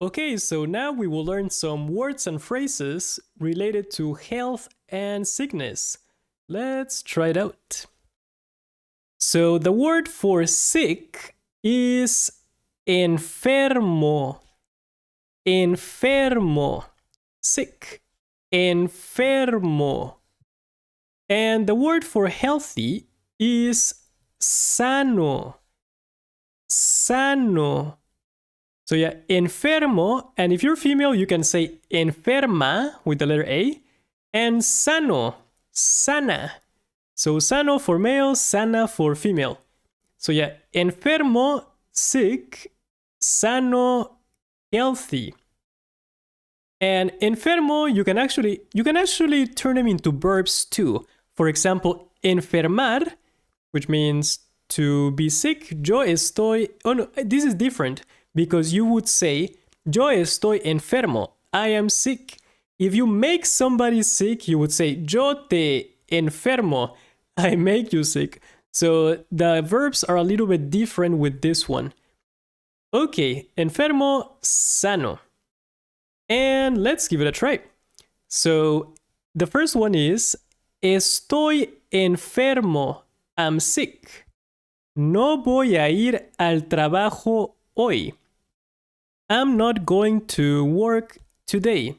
Okay, so now we will learn some words and phrases related to health and sickness. Let's try it out. So the word for sick is enfermo. Enfermo. Sick. Enfermo. And the word for healthy is sano. Sano. So yeah, enfermo, and if you're female, you can say enferma with the letter A, and sano, sana. So sano for male, sana for female. So yeah, enfermo, sick, sano, healthy. And enfermo, you can actually turn them into verbs too. For example, enfermar, which means to be sick. Yo estoy. Oh no, this is different because you would say yo estoy enfermo. I am sick. If you make somebody sick, you would say yo te enfermo. I make you sick. So the verbs are a little bit different with this one. Okay, enfermo, sano. And let's give it a try. So the first one is estoy enfermo. I'm sick. No voy a ir al trabajo hoy. I'm not going to work today.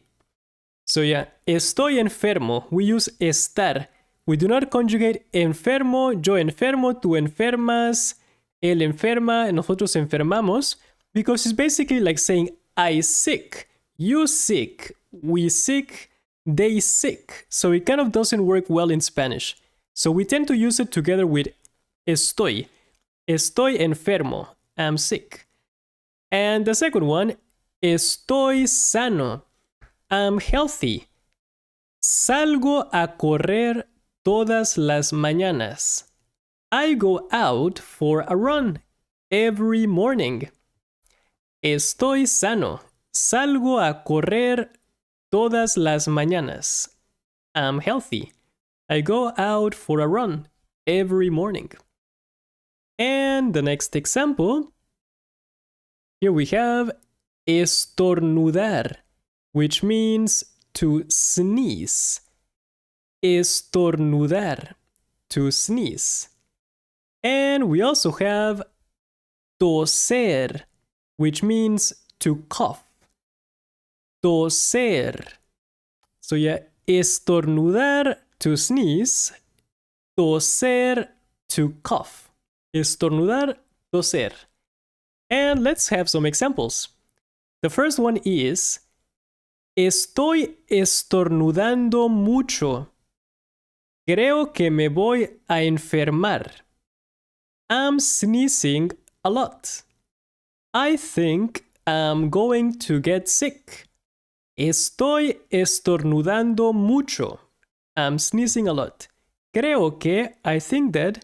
So yeah, estoy enfermo. We use estar. We do not conjugate enfermo, yo enfermo, tú enfermas, él enferma, nosotros enfermamos, because it's basically like saying I sick, you sick, we sick, they sick. So it kind of doesn't work well in Spanish. So we tend to use it together with estoy. Estoy enfermo. I'm sick. And the second one, estoy sano. I'm healthy. Salgo a correr todas las mañanas. I go out for a run every morning. Estoy sano. Salgo a correr todas las mañanas. I'm healthy. I go out for a run every morning. And the next example, here we have estornudar, which means to sneeze. Estornudar, to sneeze. And we also have toser, which means to cough. Toser. So yeah, estornudar, to sneeze. Toser, to cough. Estornudar, toser. And let's have some examples. The first one is estoy estornudando mucho. Creo que me voy a enfermar. I'm sneezing a lot. I think I'm going to get sick. Estoy estornudando mucho. I'm sneezing a lot. Creo que, I think that,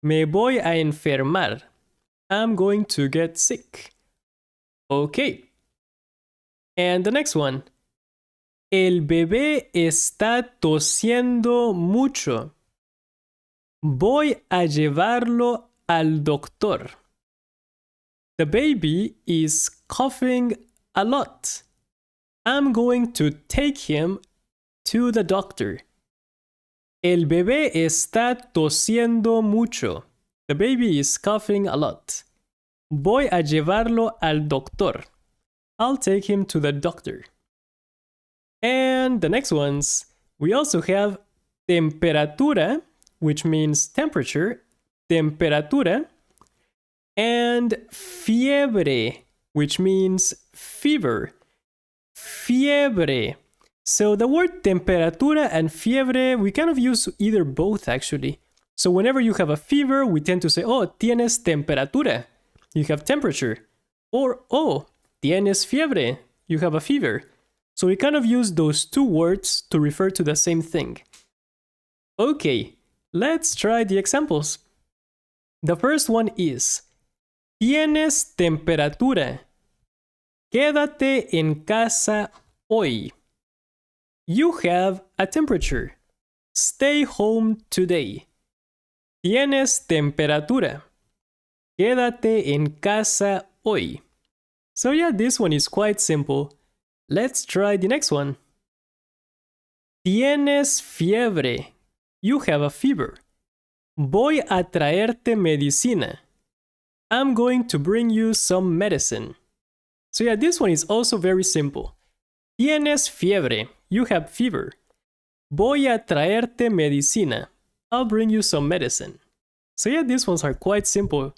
me voy a enfermar. I'm going to get sick. Okay. And the next one. El bebé está tosiendo mucho. Voy a llevarlo al doctor. The baby is coughing a lot. I'm going to take him to the doctor. El bebé está tosiendo mucho. The baby is coughing a lot. Voy a llevarlo al doctor. I'll take him to the doctor. And the next ones, we also have temperatura, which means temperature, temperatura, and fiebre, which means fever. Fiebre. So the word temperatura and fiebre, we kind of use either both actually. So whenever you have a fever, we tend to say, oh, tienes temperatura. You have temperature. Or, oh, tienes fiebre. You have a fever. So we kind of use those two words to refer to the same thing. Okay, let's try the examples. The first one is, tienes temperatura. Quédate en casa hoy. You have a temperature. Stay home today. Tienes temperatura. Quédate en casa hoy. So yeah, this one is quite simple. Let's try the next one. Tienes fiebre. You have a fever. Voy a traerte medicina. I'm going to bring you some medicine. So yeah, this one is also very simple. Tienes fiebre. You have fever. Voy a traerte medicina. I'll bring you some medicine. So yeah, these ones are quite simple.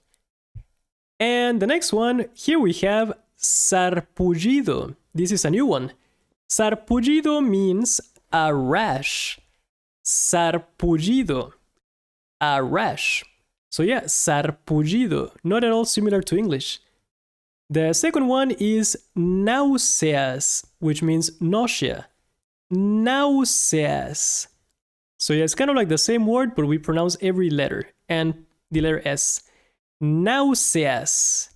And the next one, here we have sarpullido. This is a new one. Sarpullido means a rash. Sarpullido. A rash. So yeah, sarpullido. Not at all similar to English. The second one is náuseas, which means nausea. Náuseas. So yeah, it's kind of like the same word, but we pronounce every letter and the letter S. Náuseas.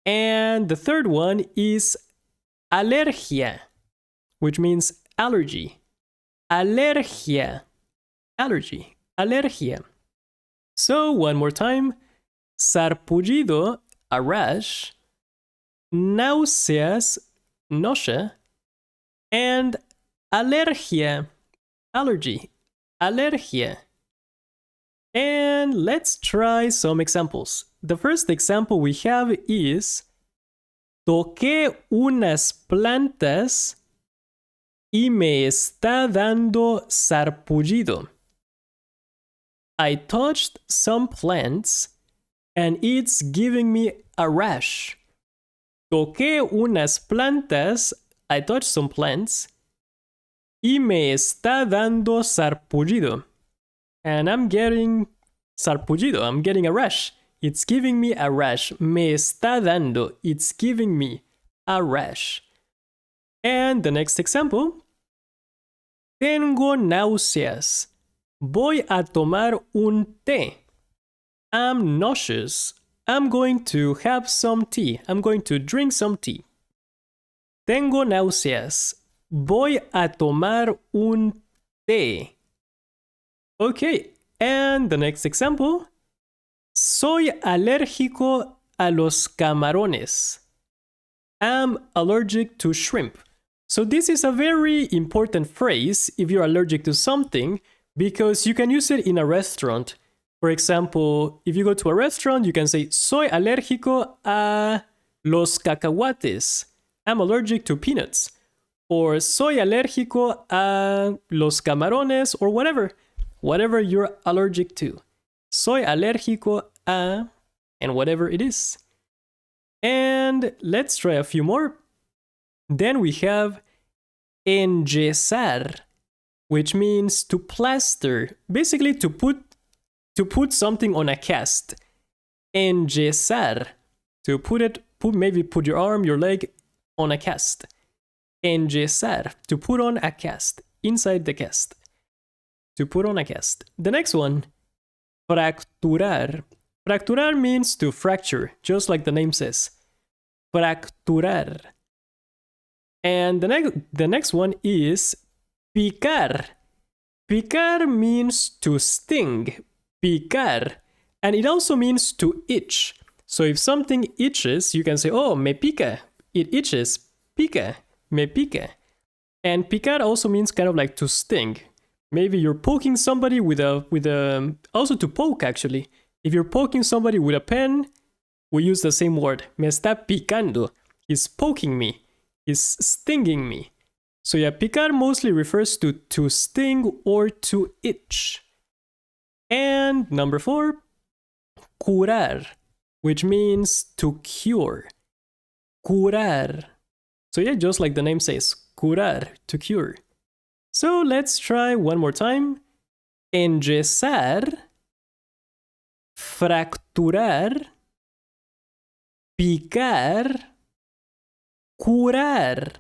And the third one is alergia, which means allergy. Alergia. Allergy. Alergia. So one more time. Sarpullido, a rash. Náuseas, nausea. And alergia, allergy. Alergia. And let's try some examples. The first example we have is toqué unas plantas y me está dando sarpullido. I touched some plants and it's giving me a rash. Toqué unas plantas, I touched some plants y me está dando sarpullido. And I'm getting sarpullido, I'm getting a rash. It's giving me a rash. Me está dando, it's giving me a rash. And the next example. Tengo náuseas. Voy a tomar un té. I'm nauseous. I'm going to have some tea. I'm going to drink some tea. Tengo náuseas. Voy a tomar un té. Okay, and the next example. Soy alérgico a los camarones. I'm allergic to shrimp. So this is a very important phrase if you're allergic to something, because you can use it in a restaurant. For example, if you go to a restaurant, you can say, soy alérgico a los cacahuates. I'm allergic to peanuts. Or soy alérgico a los camarones, or whatever you're allergic to. Soy alérgico a, and whatever it is. And let's try a few more. Then we have enyesar, which means to plaster, basically to put something on a cast. Enyesar, maybe put your arm, your leg on a cast. Enyesar, to put on a cast, inside the cast. To put on a cast. The next one, fracturar. Fracturar means to fracture, just like the name says. Fracturar. And the next one is picar. Picar means to sting. Picar. And it also means to itch. So if something itches, you can say, oh, me pica. It itches. Pica. Me pica. And picar also means kind of like to sting. Maybe you're poking somebody with a also to poke actually. If you're poking somebody with a pen, we use the same word. Me está picando. He's poking me. He's stinging me. So yeah, picar mostly refers to sting or to itch. And number 4, curar, which means to cure. Curar. So yeah, just like the name says, curar, to cure. So let's try one more time. Enyesar, fracturar, picar, curar.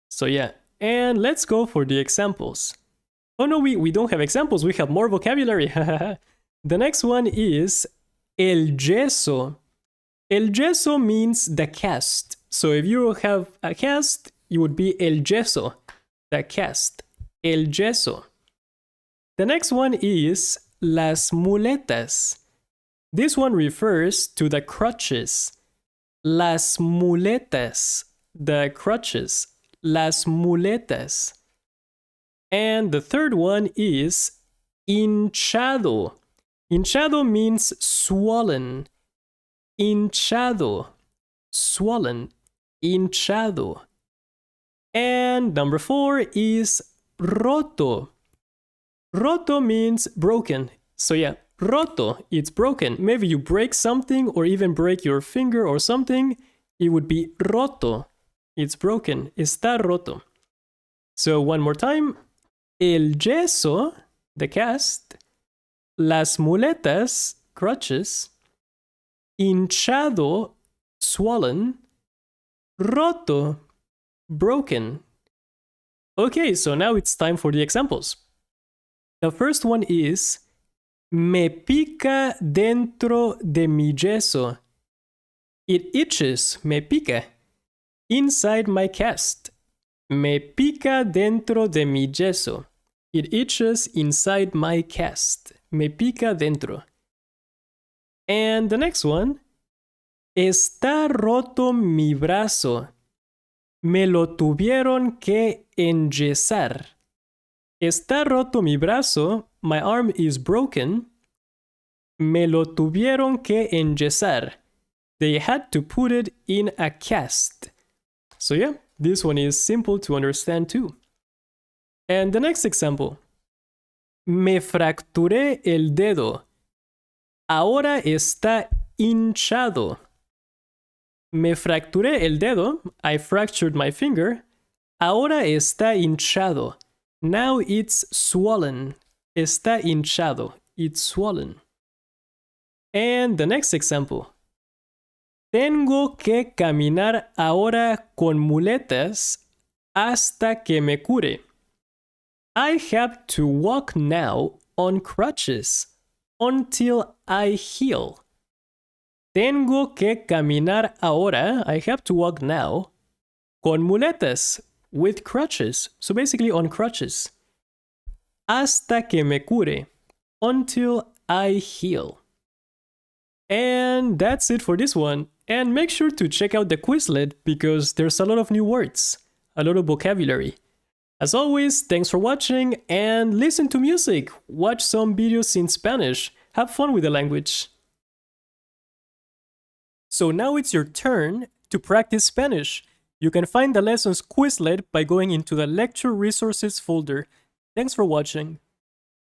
So yeah, and let's go for the examples. Oh no, we don't have examples, we have more vocabulary. The next one is el yeso. El yeso means the cast. So if you have a cast, it would be el yeso, the cast. El yeso. The next one is las muletas. This one refers to the crutches. Las muletas, the crutches. Las muletas. And the third one is hinchado. Hinchado means swollen. Hinchado. Swollen. Hinchado. And number 4 is roto. Roto means broken. So yeah, roto, it's broken. Maybe you break something or even break your finger or something. It would be roto. It's broken. Está roto. So one more time. El yeso, the cast. Las muletas, crutches. Hinchado, swollen. Roto, broken. Okay, so now it's time for the examples. The first one is me pica dentro de mi yeso. It itches, me pica, inside my cast. Me pica dentro de mi yeso. It itches inside my cast. Me pica dentro. And the next one, está roto mi brazo. Me lo tuvieron que enyesar. Está roto mi brazo. My arm is broken. Me lo tuvieron que enyesar. They had to put it in a cast. So yeah, this one is simple to understand too. And the next example. Me fracturé el dedo. Ahora está hinchado. Me fracturé el dedo. I fractured my finger. Ahora está hinchado. Now it's swollen. Está hinchado. It's swollen. And the next example. Tengo que caminar ahora con muletas hasta que me cure. I have to walk now on crutches until I heal. Tengo que caminar ahora. I have to walk now con muletas, with crutches. So basically on crutches. Hasta que me cure. Until I heal. And that's it for this one. And make sure to check out the Quizlet because there's a lot of new words, a lot of vocabulary. As always, thanks for watching and listen to music. Watch some videos in Spanish. Have fun with the language. So now it's your turn to practice Spanish. You can find the lessons Quizlet by going into the lecture resources folder. Thanks for watching.